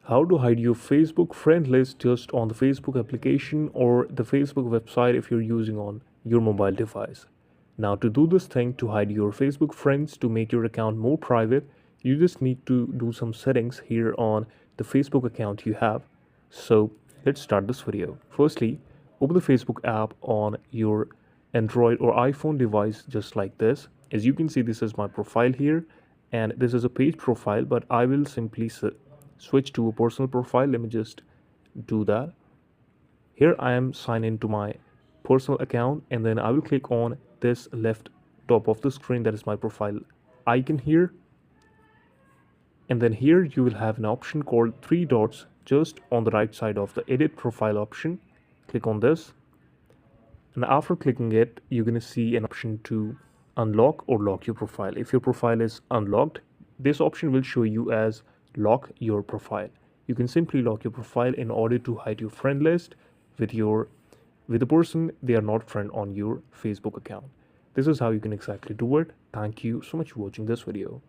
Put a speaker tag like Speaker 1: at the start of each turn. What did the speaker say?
Speaker 1: How to hide your Facebook friend list just on the Facebook application or the Facebook website if you're using on your mobile device. Now to do this thing to hide your Facebook friends to make your account more private, you just need to do some settings here on the Facebook account you have. So let's start this video. Firstly, open the Facebook app on your Android or iPhone device just like this. As you can see, this is my profile here and this is a page profile, but I will simply switch to a personal profile. Let me just do that. Here I am signed into my personal account and then I will click on this left top of the screen, that is my profile icon here, and then here you will have an option called three dots just on the right side of the edit profile option. Click on this, and after clicking it you're going to see an option to unlock or lock your profile. If your profile is unlocked, this option will show you as lock your profile. You can simply lock your profile in order to hide your friend list with the person they are not friend on your Facebook account. This is how you can exactly do it. Thank you so much for watching this video.